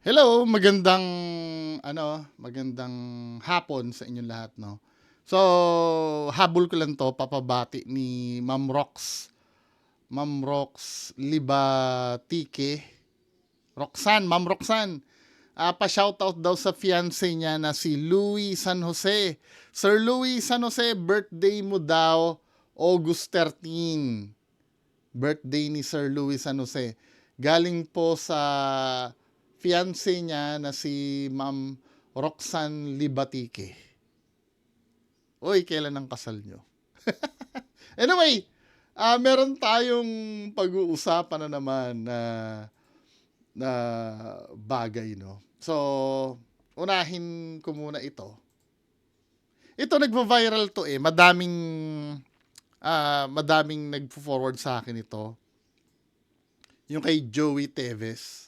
Hello, magandang hapon sa inyong lahat, no. So, habol ko lang 'to papabati ni Ma'am Rox Libatike, Ma'am Roxanne. Pa-shoutout daw sa fiance niya na si Louis San Jose. Sir Louis San Jose, birthday mo daw August 13. Birthday ni Sir Louis San Jose. Galing po sa fiance niya na si Ma'am Roxanne Libatike. Uy, kailan ang kasal nyo? Anyway, meron tayong pag-uusapan na naman na bagay, no? So, unahin ko muna ito. Ito nagva-viral to eh. Madaming nagfo-forward sa akin ito. Yung kay Joey Teves.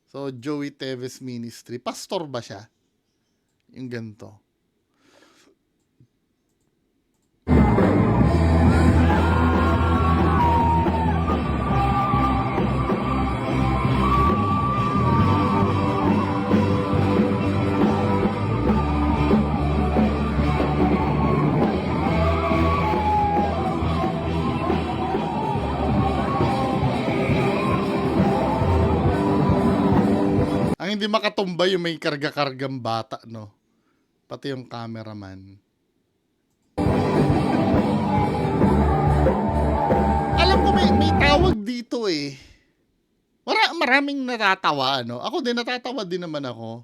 So, Joey Teves Ministry. Pastor ba siya? Yung ganito. Ang hindi makatumba yung may karga-kargang bata, no? Pati yung cameraman. Alam ko may tawag dito eh. Maraming natatawa, no? Ako din, natatawa din naman ako.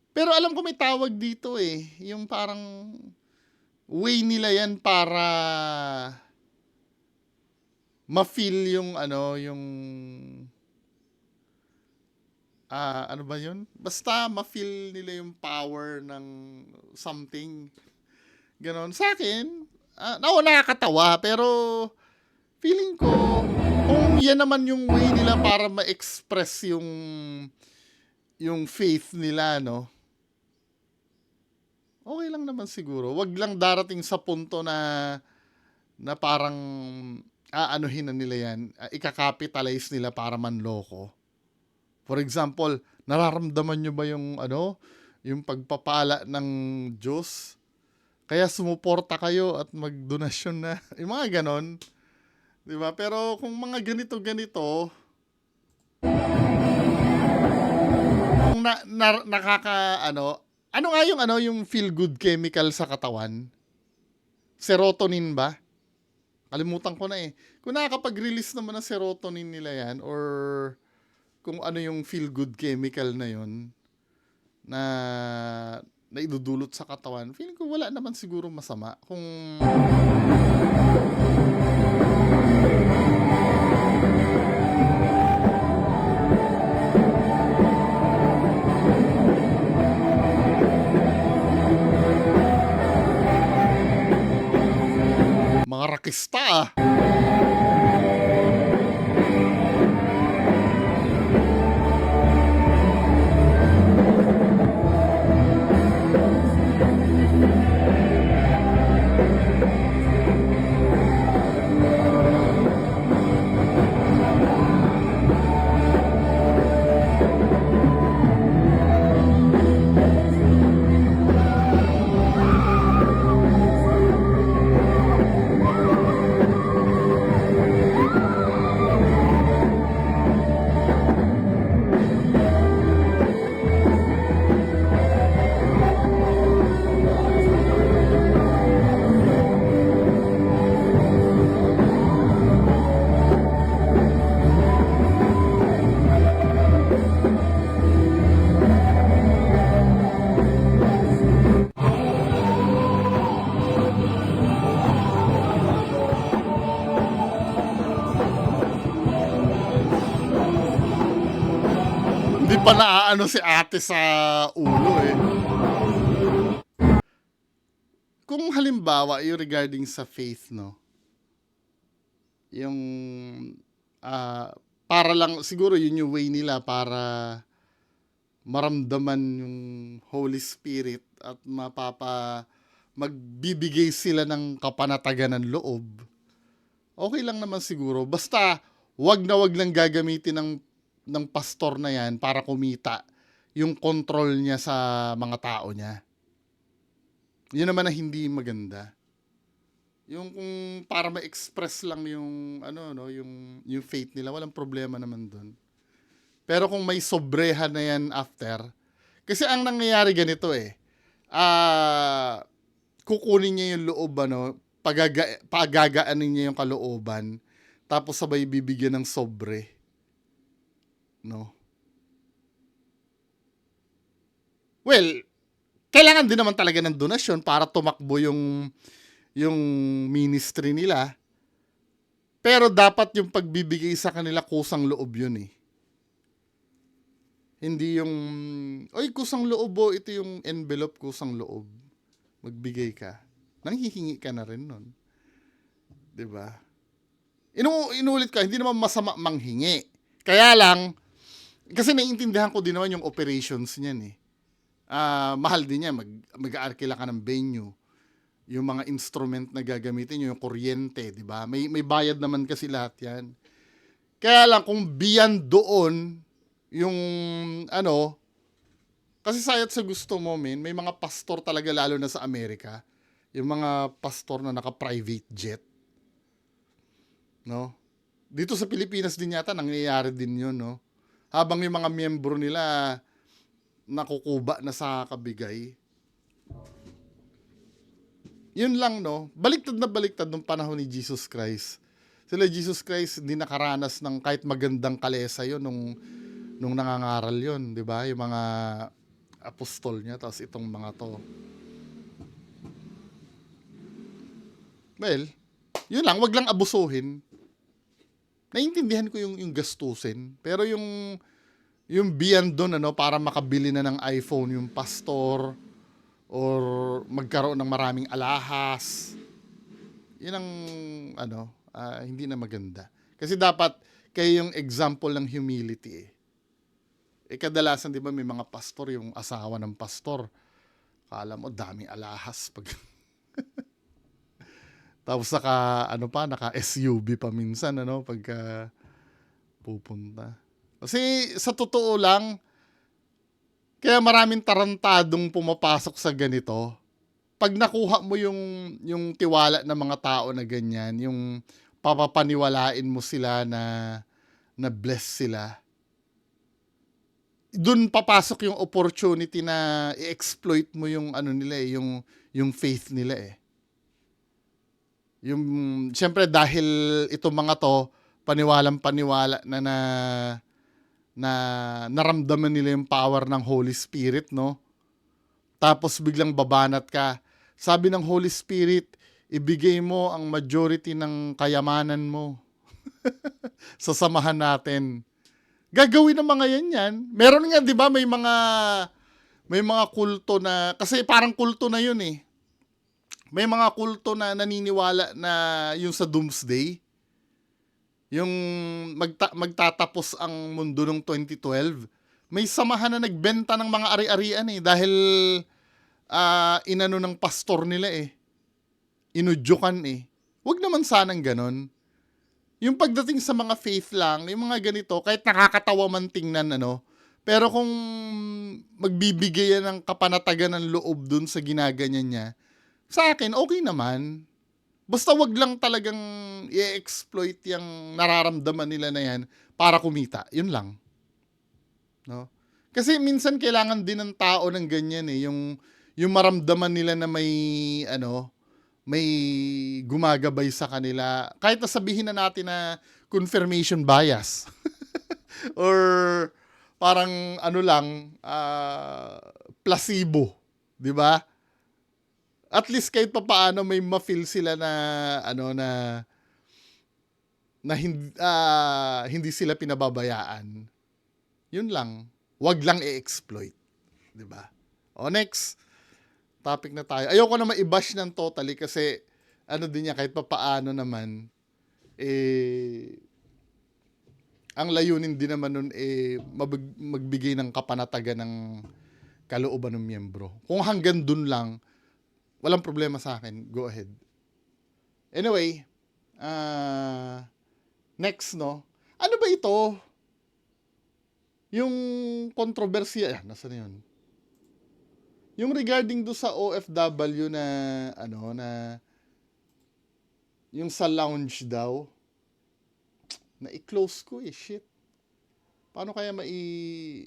Pero alam ko may tawag dito eh. Yung parang way nila yan para ma-feel yung ano ba yun? Basta ma-feel nila yung power ng something. Ganon. Sa akin, nakakatawa, pero feeling ko, kung yan naman yung way nila para ma-express yung faith nila, no? Okay lang naman siguro. Wag lang darating sa punto na parang aanuhin na nila yan. Ika-capitalize nila para manloko. For example, nararamdaman nyo ba yung pagpapala ng Diyos? Kaya sumuporta kayo at magdonasyon na. Yung mga ganon. Diba? Pero kung mga ganito, kung ano nga yung feel good chemical sa katawan? Serotonin ba? Kalimutan ko na eh. Kung nakakapag-release naman ng serotonin nila yan, or kung ano yung feel good chemical na yun na idudulot sa katawan, feeling ko wala naman siguro masama kung mga rakista ah. Hindi pa naaano si ate sa ulo eh. Kung halimbawa, yung regarding sa faith, no? Yung, para lang, siguro yun yung way nila para maramdaman yung Holy Spirit at magbibigay sila ng kapanatagan ng loob. Okay lang naman siguro. Basta, wag na wag lang gagamitin ng ng pastor na yan para kumita yung control niya sa mga tao niya. Yun naman na hindi maganda. Yung kung para ma-express lang yung yung faith nila, walang problema naman doon. Pero kung may sobrehan na yan after, kasi ang nangyayari ganito kukunin niya yung loob, pagagaanin niya yung kalooban, tapos sabay bibigyan ng sobre. No? Well, kailangan din naman talaga ng donasyon para tumakbo yung ministry nila. Pero dapat yung pagbibigay sa kanila kusang loob yun eh. Hindi yung, oy, kusang loob ito yung envelope, kusang loob. Magbigay ka. Nanghihingi ka na rin nun. 'Di ba? Inuulit ka, hindi naman masama manghingi. Kaya lang, kasi naiintindihan ko din naman yung operations niyan eh. Mahal din yan, mag-aarkila ka ng venue. Yung mga instrument na gagamitin nyo, yung kuryente, di ba? May bayad naman kasi lahat yan. Kaya lang, kung beyond doon, yung kasi sayat sa gusto mo, may mga pastor talaga, lalo na sa Amerika, yung mga pastor na naka-private jet. No? Dito sa Pilipinas din yata, nangyayari din yun, no? Habang yung mga miyembro nila, nakukuba na sa kabigay. Yun lang, no? Baliktad na baliktad nung panahon ni Jesus Christ. Sila Jesus Christ hindi nakaranas ng kahit magandang kalesa yun nung nangangaral yun, di ba? Yung mga apostol niya, tapos itong mga to. Well, yun lang, wag lang abusuhin. Naiintindihan ko yung gastusin, pero yung beyond doon, para makabili na ng iPhone yung pastor, or magkaroon ng maraming alahas, yun ang hindi na maganda. Kasi dapat kayo yung example ng humility eh. Kadalasan, di ba, may mga pastor, yung asawa ng pastor, kala mo daming alahas pag tapos naka SUV pa minsan, pagka pupunta. Kasi sa totoo lang, kaya maraming tarantadong pumapasok sa ganito. Pag nakuha mo yung tiwala ng mga tao na ganyan, yung papapaniwalain mo sila na bless sila, dun papasok yung opportunity na i-exploit mo yung nila yung faith nila eh. Yung syempre dahil itong mga to paniwalang-paniwala na naramdaman nila yung power ng Holy Spirit, no? Tapos biglang babanat ka. Sabi ng Holy Spirit, ibigay mo ang majority ng kayamanan mo. Sasamahan natin. Gagawin ng mga yan. Meron nga, di ba, may mga kulto na, kasi parang kulto na yun eh. May mga kulto na naniniwala na yung sa doomsday, yung magtatapos ang mundo ng 2012, may samahan na nagbenta ng mga ari-arian eh, dahil inano ng pastor nila eh. Inudyukan eh. Huwag naman sanang ganon. Yung pagdating sa mga faith lang, yung mga ganito, kahit nakakatawa man tingnan, pero kung magbibigay yan ng kapanatagan ng loob dun sa ginaganyan niya, sa akin, okay naman. Basta wag lang talagang i-exploit yung nararamdaman nila na yan para kumita. Yun lang. No? Kasi minsan kailangan din ng tao ng ganyan eh. Yung maramdaman nila na may gumagabay sa kanila. Kahit nasabihin na natin na confirmation bias. Or parang placebo. Di ba? At least kahit papaano may ma-feel sila na hindi sila pinababayaan. Yun lang. Wag lang i-exploit, 'di ba? O next topic na tayo. Ayoko na ma-bash ng totally kasi din niya kahit papaano naman ang layunin din naman nun magbigay ng kapanatagan ng kalooban ng miyembro. Kung hanggang dun lang, walang problema sa akin. Go ahead. Anyway, next, no? Ano ba ito? Yung kontrobersiya, nasaan na yun? Yung regarding do sa OFW na, ano, na, yung sa lounge daw, na i-close ko eh, shit. Paano kaya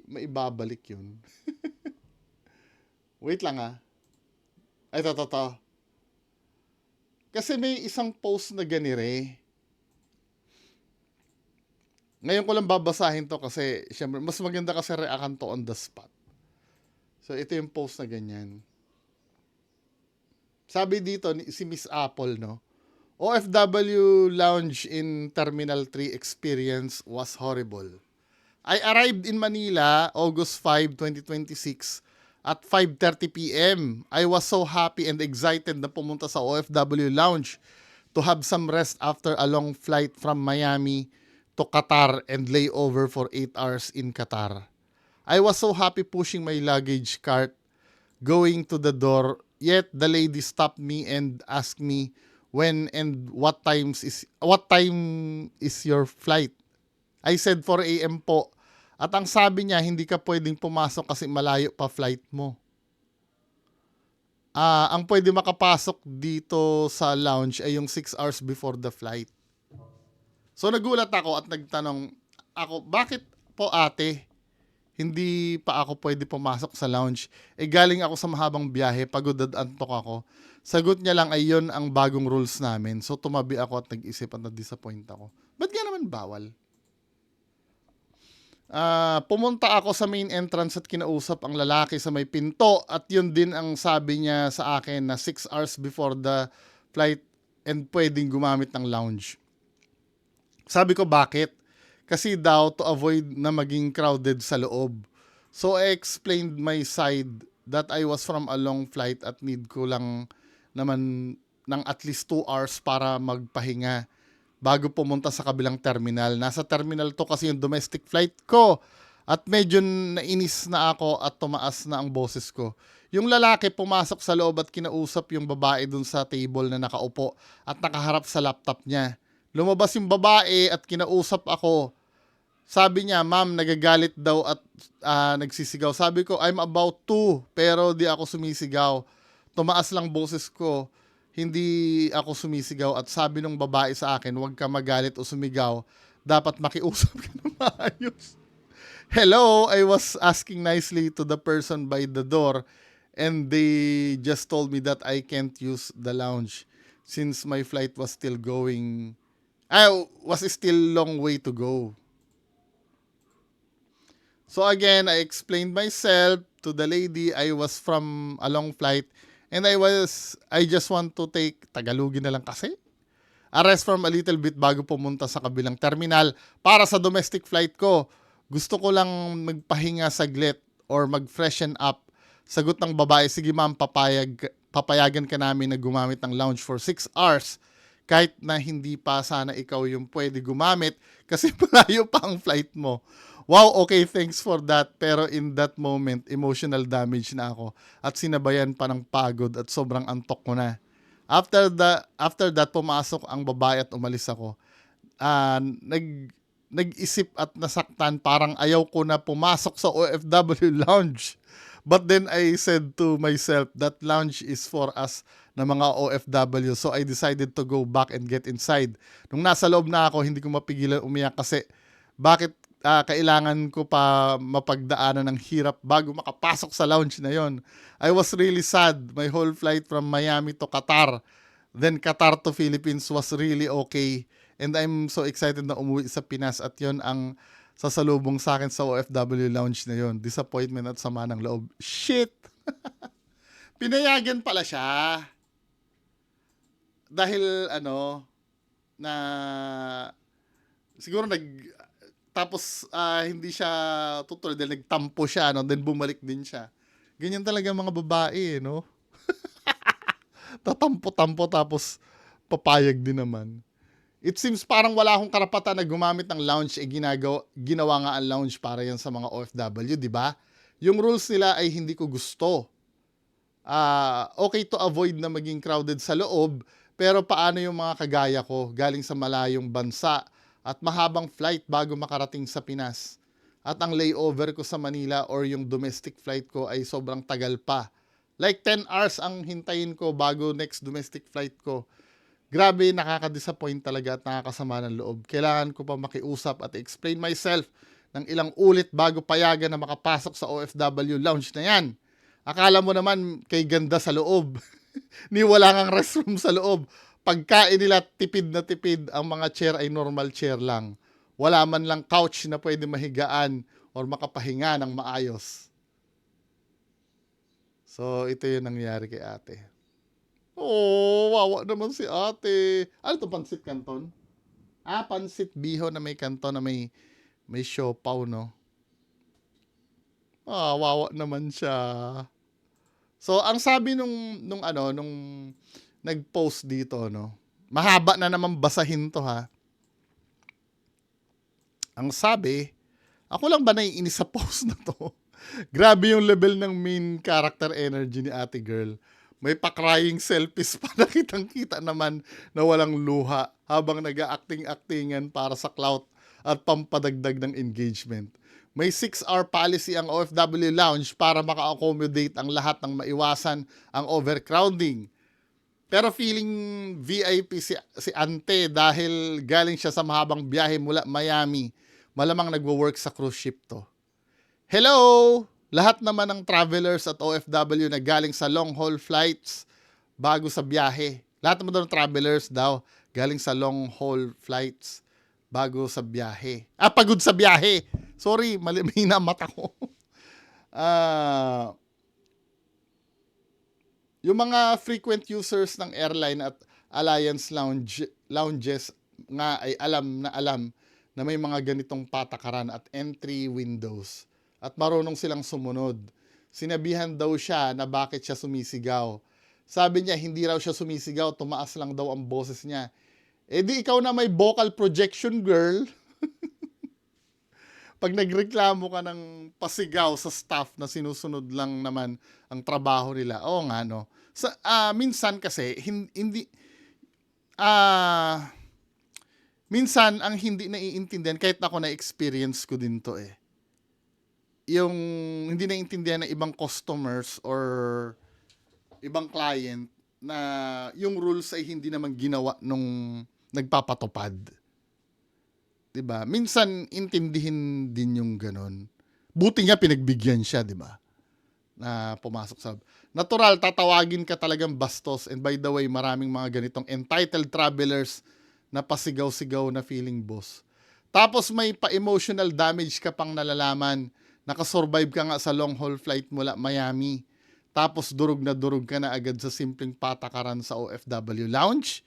maibabalik yun? Wait lang ah. Ay, to. Kasi may isang post na ganire. Ngayon ko lang babasahin to kasi, syempre, mas maganda kasi reaction to on the spot. So, ito yung post na ganyan. Sabi dito, si Miss Apple, no? OFW lounge in Terminal 3 experience was horrible. I arrived in Manila August 5, 2026 at 5:30 p.m. I was so happy and excited na pumunta sa OFW lounge to have some rest after a long flight from Miami to Qatar and lay over for 8 hours in Qatar. I was so happy pushing my luggage cart going to the door, yet the lady stopped me and asked me when and what time is your flight. I said 4 a.m. po. At ang sabi niya, hindi ka pwedeng pumasok kasi malayo pa flight mo. Ang pwede makapasok dito sa lounge ay yung 6 hours before the flight. So nagulat ako at nagtanong ako, bakit po ate, hindi pa ako pwede pumasok sa lounge? Galing ako sa mahabang biyahe, pagod at antok ako. Sagot niya lang ay yun ang bagong rules namin. So tumabi ako at nag-isip at na-disappoint ako. Ba't nga naman bawal? Pumunta ako sa main entrance at kinausap ang lalaki sa may pinto at yun din ang sabi niya sa akin na 6 hours before the flight and pwedeng gumamit ng lounge. Sabi ko bakit? Kasi daw to avoid na maging crowded sa loob. So I explained my side that I was from a long flight at need ko lang naman ng at least 2 hours para magpahinga bago pumunta sa kabilang terminal. Nasa terminal to kasi yung domestic flight ko. At medyo nainis na ako at tumaas na ang boses ko. Yung lalaki pumasok sa loob at kinausap yung babae dun sa table na nakaupo at nakaharap sa laptop niya. Lumabas yung babae at kinausap ako. Sabi niya, ma'am, nagagalit daw at nagsisigaw. Sabi ko, I'm about to, pero di ako sumisigaw. Tumaas lang boses ko. Hindi ako sumisigaw at sabi ng babae sa akin, huwag ka magalit o sumigaw. Dapat makiusap ka na maayos. Hello, I was asking nicely to the person by the door and they just told me that I can't use the lounge since my flight was still going. Was still long way to go. So again, I explained myself to the lady. I was from a long flight and I just want to take, Tagalogin na lang kasi, a rest from a little bit bago pumunta sa kabilang terminal para sa domestic flight ko. Gusto ko lang magpahinga saglit or mag-freshen up. Sagot ng babae, sige ma'am, papayagan ka namin na gumamit ng lounge for 6 hours. Kahit na hindi pa sana ikaw yung pwede gumamit kasi malayo pa ang flight mo. Wow, okay, thanks for that. Pero in that moment, emotional damage na ako at sinabayan pa ng pagod at sobrang antok ko na. After that, pumasok ang babae at umalis ako. Nag-isip at nasaktan, parang ayaw ko na pumasok sa OFW lounge. But then I said to myself, that lounge is for us na mga OFW. So I decided to go back and get inside. Nung nasa loob na ako, hindi ko mapigilan umiyak kasi bakit kailangan ko pa mapagdaanan ng hirap bago makapasok sa lounge na yon. I was really sad. My whole flight from Miami to Qatar, then Qatar to Philippines was really okay. And I'm so excited na umuwi sa Pinas at yon ang sasalubong sa akin sa OFW lounge na yon. Disappointment at sama ng loob. Shit! Pinayagan pala siya. Dahil na siguro tapos hindi siya tutuloy dahil nagtampo siya, then bumalik din siya. Ganyan talaga mga babae, no? Tatampo-tampo tapos papayag din naman. It seems parang wala akong karapatan na gumamit ng lounge, ginawa nga ang lounge para yan sa mga OFW, di ba? Yung rules nila ay hindi ko gusto. Okay to avoid na maging crowded sa loob, pero paano yung mga kagaya ko, galing sa malayong bansa at mahabang flight bago makarating sa Pinas? at ang layover ko sa Manila or yung domestic flight ko ay sobrang tagal pa. Like 10 hours ang hintayin ko bago next domestic flight ko. Grabe, nakaka-disappoint talaga at nakakasama ng loob. Kailangan ko pa makiusap at explain myself ng ilang ulit bago payagan na makapasok sa OFW lounge na yan. Akala mo naman kay ganda sa loob. Ni wala ngang restroom sa loob. Pagkain nila tipid na tipid, ang mga chair ay normal chair lang. Wala man lang couch na pwede mahigaan or makapahinga ng maayos. So, ito yung nangyari kay ate. Oh, wawa naman si ate. Ano to, pansit canton? Pansit biho na may canton na may siopaw, no? Wawa naman siya. So, ang sabi nung nag-post dito, no? Mahaba na naman basahin to, ha? Ang sabi, ako lang ba naiinis sa post na to? Grabe yung level ng main character energy ni ate girl. May pa-crying selfies pa, nakitang-kita naman na walang luha habang nag-acting-actingan para sa clout at pampadagdag ng engagement. May 6-hour policy ang OFW Lounge para maka-accommodate ang lahat ng maiwasan ang overcrowding. Pero feeling VIP si Ante dahil galing siya sa mahabang biyahe mula Miami. Malamang nagwo-work sa cruise ship to. Hello! Lahat naman ng travelers at OFW na galing sa long haul flights bago sa biyahe. Lahat naman ng travelers daw galing sa long haul flights bago sa biyahe. Pagod sa biyahe. Sorry, mahina mata ko. Yung mga frequent users ng airline at Alliance lounges nga ay alam na may mga ganitong patakaran at entry windows. At marunong silang sumunod. Sinabihan daw siya na bakit siya sumisigaw. Sabi niya, hindi raw siya sumisigaw, tumaas lang daw ang boses niya. Di ikaw na may vocal projection, girl. Pag nagreklamo ka ng pasigaw sa staff na sinusunod lang naman ang trabaho nila. Oo nga, no? Minsan kasi, minsan ang hindi naiintindihan, kahit ako na-experience ko din to yung hindi naiintindihan ng ibang customers or ibang client na yung rules ay hindi naman ginawa nung nagpapatupad. 'Di ba? Minsan intindihin din yung ganun. Buti nga pinagbigyan siya, 'di ba? Na pumasok sa natural, tatawagin ka talagang bastos. And by the way, maraming mga ganitong entitled travelers na pasigaw-sigaw na feeling boss. Tapos may pa-emotional damage ka pang nalalaman. Nakasurvive ka nga sa long haul flight mula Miami. Tapos durog ka na agad sa simpleng patakaran sa OFW lounge.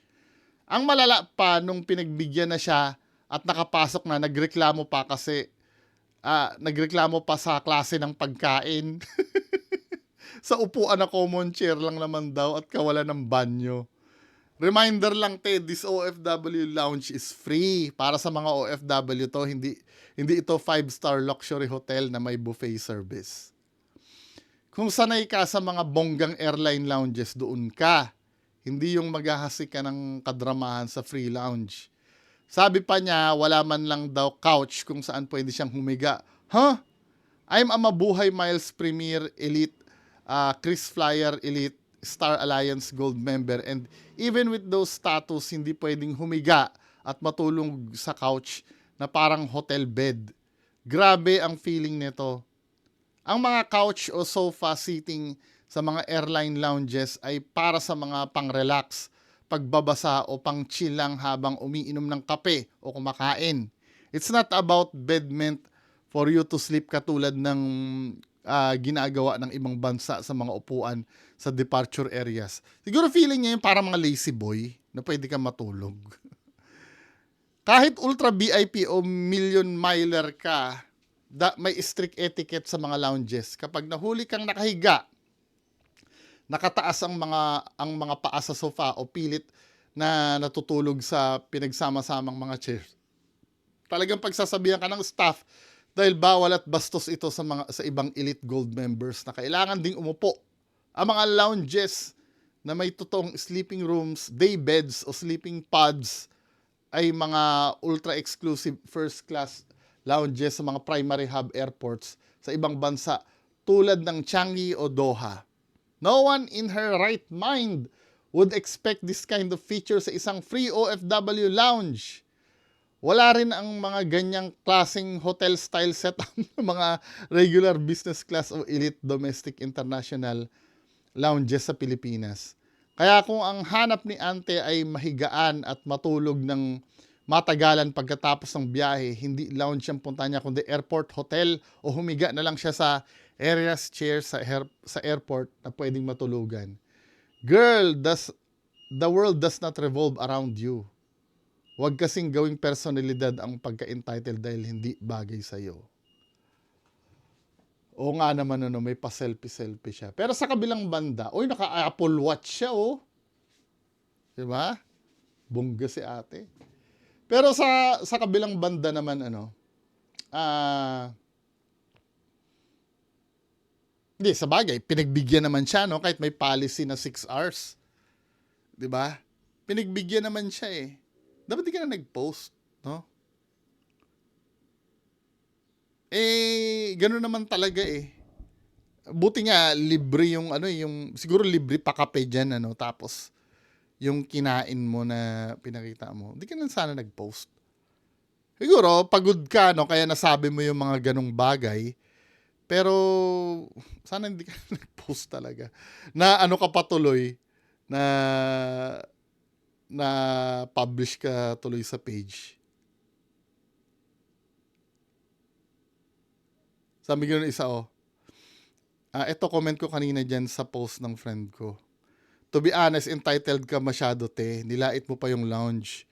Ang malala pa nung pinagbigyan na siya at nakapasok na, nagreklamo pa kasi nagreklamo pa sa klase ng pagkain. Sa upuan na common chair lang naman daw at kawalan ng banyo. Reminder lang, this OFW lounge is free. Para sa mga OFW to, hindi ito 5-star luxury hotel na may buffet service. Kung sanay ka sa mga bonggang airline lounges, doon ka. Hindi yung maghahasi ka ng kadramahan sa free lounge. Sabi pa niya, wala man lang daw couch kung saan pwede siyang humiga. I'm a Mabuhay Miles Premier Elite, Chris Flyer Elite, Star Alliance Gold member, and even with those status, hindi pwedeng humiga at matulog sa couch na parang hotel bed. Grabe ang feeling nito. Ang mga couch o sofa seating sa mga airline lounges ay para sa mga pang-relax, pagbabasa o pang-chill lang habang umiinom ng kape o kumakain. It's not about bed meant for you to sleep katulad ng ginagawa ng ibang bansa sa mga upuan sa departure areas. Siguro feeling niya yung parang mga lazy boy na pwede ka matulog. Kahit ultra VIP o million miler ka, may strict etiquette sa mga lounges. Kapag nahuli kang nakahiga, nakataas ang mga paa sa sofa o pilit na natutulog sa pinagsama-samang mga chairs. Talagang pagsasabihan ka ng staff dahil bawal at bastos ito sa ibang elite gold members na kailangan ding umupo. Ang mga lounges na may totoong sleeping rooms, day beds o sleeping pods ay mga ultra exclusive first class lounges sa mga primary hub airports sa ibang bansa tulad ng Changi o Doha. No one in her right mind would expect this kind of feature sa isang free OFW lounge. Wala rin ang mga ganyang klaseng hotel-style setup ng mga regular business class o elite domestic international lounges sa Pilipinas. Kaya kung ang hanap ni Ante ay mahigaan at matulog ng matagalan pagkatapos ng biyahe, hindi lounge ang punta niya kundi airport hotel o humiga na lang siya sa areas chair sa airport na pwedeng matulugan. Girl, the world does not revolve around you. Huwag kasing gawing personalidad ang pagka-entitled dahil hindi bagay sa'yo. Oo nga naman, may pa-selfie-selfie siya. Pero sa kabilang banda, naka-Apple Watch siya, Diba? Bongga si ate. Pero sa kabilang banda naman, hindi, sa bagay, pinagbigyan naman siya, kahit may policy na 6 hours. Diba? Pinagbigyan naman siya, Dapat di ka na nag-post, no? Gano'n naman talaga, Buti nga, libre yung, siguro libre pa kape dyan, tapos, yung kinain mo na pinakita mo, di ka na sana nag-post. Siguro, pagod ka, kaya nasabi mo yung mga ganong bagay, pero, sana hindi ka nag-post talaga. Na ka patuloy, na publish ka tuloy sa page. Sabi ko isa, ito comment ko kanina dyan sa post ng friend ko. To be honest, entitled ka masyado, te. Nilait mo pa yung lounge.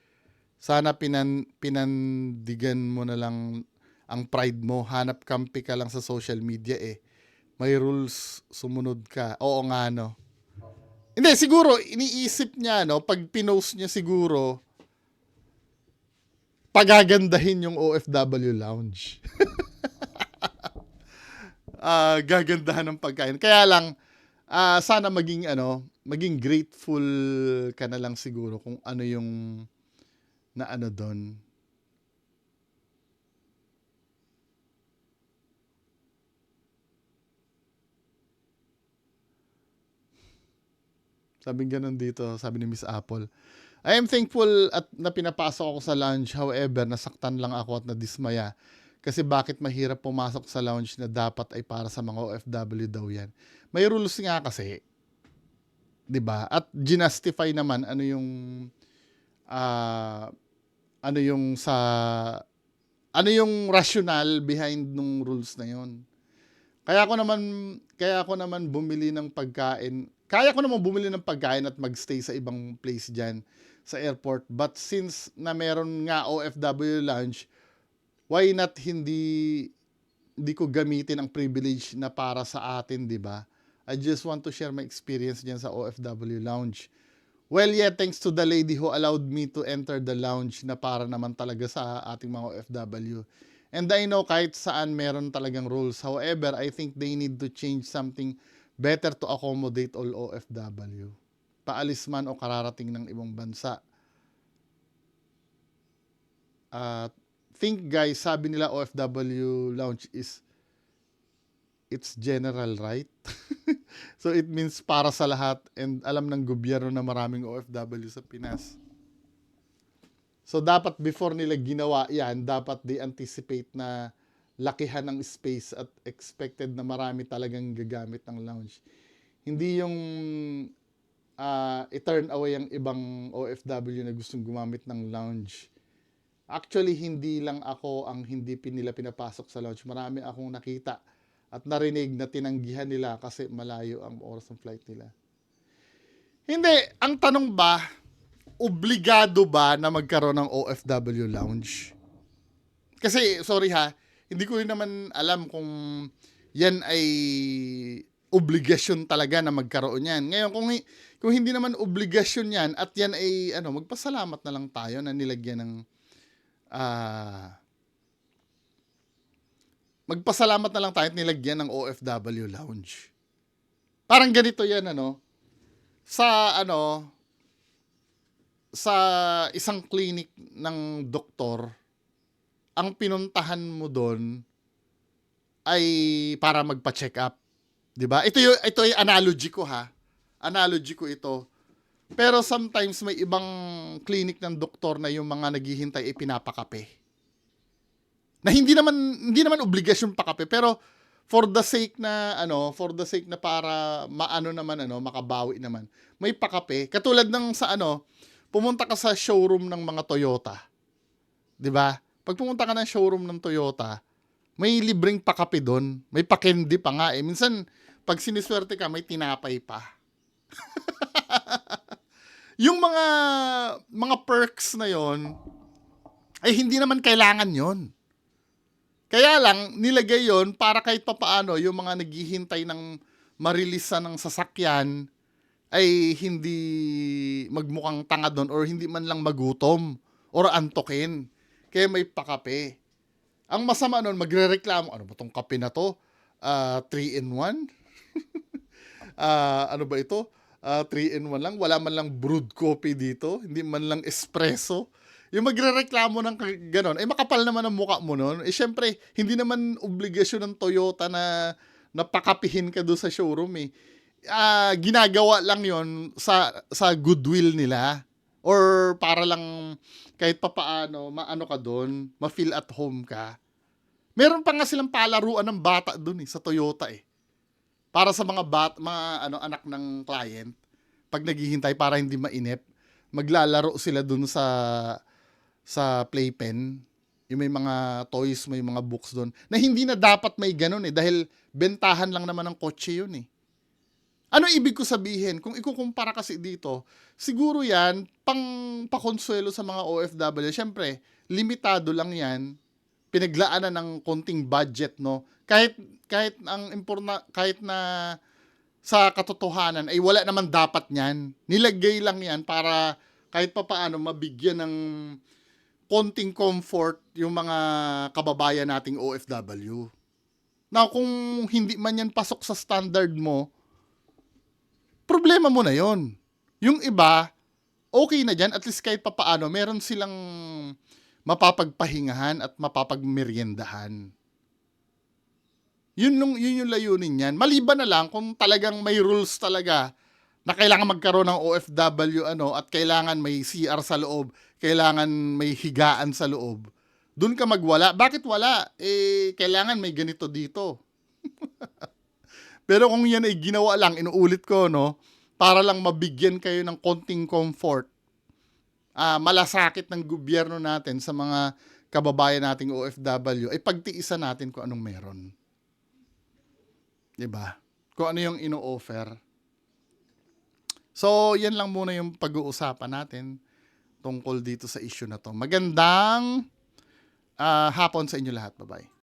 Sana pinandigan mo na lang ang pride mo. Hanap kampi ka lang sa social media, May rules, sumunod ka. Oo nga, no. Hindi, siguro, iniisip niya, pag pinost niya siguro, pagagandahin yung OFW lounge. Gagandahan ng pagkain. Kaya lang, sana maging grateful ka na lang siguro kung ano yung na doon. Sabi ganun dito, sabi ni Miss Apple. I am thankful at na pinapasok ako sa lounge. However, nasaktan lang ako at nadismaya. Kasi bakit mahirap pumasok sa lounge na dapat ay para sa mga OFW daw yan. May rules nga kasi. 'Di ba? At ginastify naman ano yung rationale behind nung rules na yon. Kaya ako naman bumili ng pagkain. Kaya ko naman bumili ng pagkain at magstay sa ibang place diyan sa airport. But since na meron nga OFW lounge, why not hindi ko gamitin ang privilege na para sa atin, 'di ba? I just want to share my experience diyan sa OFW lounge. Well, yeah, thanks to the lady who allowed me to enter the lounge na para naman talaga sa ating mga OFW. And I know kahit saan meron talagang rules. However, I think they need to change something better to accommodate all OFW. Paalis man o kararating ng ibang bansa. Think guys, sabi nila OFW lounge it's general, right? So it means para sa lahat and alam ng gobyerno na maraming OFW sa Pinas. So dapat before nila ginawa yan, dapat they anticipate na lakihan ng space at expected na marami talagang gagamit ng lounge. Hindi yung i-turn away ang ibang OFW na gustong gumamit ng lounge. Actually, hindi lang ako ang hindi nila pinapasok sa lounge. Marami akong nakita at narinig na tinanggihan nila kasi malayo ang oras ng flight nila. Hindi. Ang tanong ba, obligado ba na magkaroon ng OFW lounge? Kasi, sorry hindi ko rin naman alam kung yan ay obligasyon talaga na magkaroon yan. Ngayon, kung hindi naman obligasyon yan at yan ay, magpasalamat na lang tayo na nilagyan ng magpasalamat na lang tayo at nilagyan ng OFW lounge. Parang ganito yan, sa isang clinic ng doktor, ang pinuntahan mo do'n ay para magpa-check up, 'di ba? Ito yung analogy ko ha. Analogy ko ito. Pero sometimes may ibang clinic ng doktor na yung mga naghihintay ay pinapakape. Na hindi naman obligasyon pakape, pero for the sake na para maano naman makabawi naman. May pakape katulad ng sa pumunta ka sa showroom ng mga Toyota, 'di ba? Pag pumunta ka ng showroom ng Toyota, may libreng pakape doon. May pa-candy pa nga eh. Minsan pag siniswerte ka may tinapay pa. Yung mga perks na 'yon ay hindi naman kailangan 'yon. Kaya lang nilagay 'yon para kahit papaano yung mga naghihintay ng marilisan ng sasakyan ay hindi magmukhang tanga doon or hindi man lang magutom or antukin. Kaya may pakape. Ang masama nun magrereklamo, ano ba 'tong kape na 'to? 3 in 1? Ano ba ito? 3 in 1 lang, wala man lang brewed coffee dito, hindi man lang espresso. Yung magrereklamo ng gano'n, eh makapal naman ang mukha mo nun. Eh syempre, hindi naman obligasyon ng Toyota na napakapihin ka doon sa showroom eh. Ginagawa lang yon sa goodwill nila or para lang kahit papaano maano ka doon, ma-feel at home ka. Meron pa nga silang palaruan ng bata doon eh, sa Toyota eh. Para sa mga anak ng client, pag naghihintay para hindi mainip, maglalaro sila doon sa playpen. Yung may mga toys, may mga books doon. Na hindi na dapat may ganun eh, dahil bentahan lang naman ng kotse yun eh. Ano ibig ko sabihin? Kung ikukumpara kasi dito, siguro yan, pakonsuelo sa mga OFW. Siyempre, limitado lang yan. Pinaglaanan ng konting budget, no? Kahit kahit na sa katotohanan ay wala naman dapat niyan. Nilagay lang yan para kahit papaano mabigyan ng konting comfort yung mga kababayan nating OFW. Now, kung hindi man yan pasok sa standard mo, problema mo na yon. Yung iba, okay na dyan, at least kahit papaano, meron silang mapapagpahingahan at mapapagmeriendahan. Yun yung layunin yan. Maliban na lang kung talagang may rules talaga na kailangan magkaroon ng OFW at kailangan may CR sa loob, kailangan may higaan sa loob. Doon ka magwala. Bakit wala? Kailangan may ganito dito. Pero kung yan ay ginawa lang, inuulit ko, para lang mabigyan kayo ng konting comfort, malasakit ng gobyerno natin sa mga kababayan nating OFW, ay pagtiisan natin kung anong meron. 'Di ba? Kung ano yung ino-offer. So, yan lang muna yung pag-uusapan natin tungkol dito sa issue na to. Magandang hapon sa inyo lahat. Bye-bye.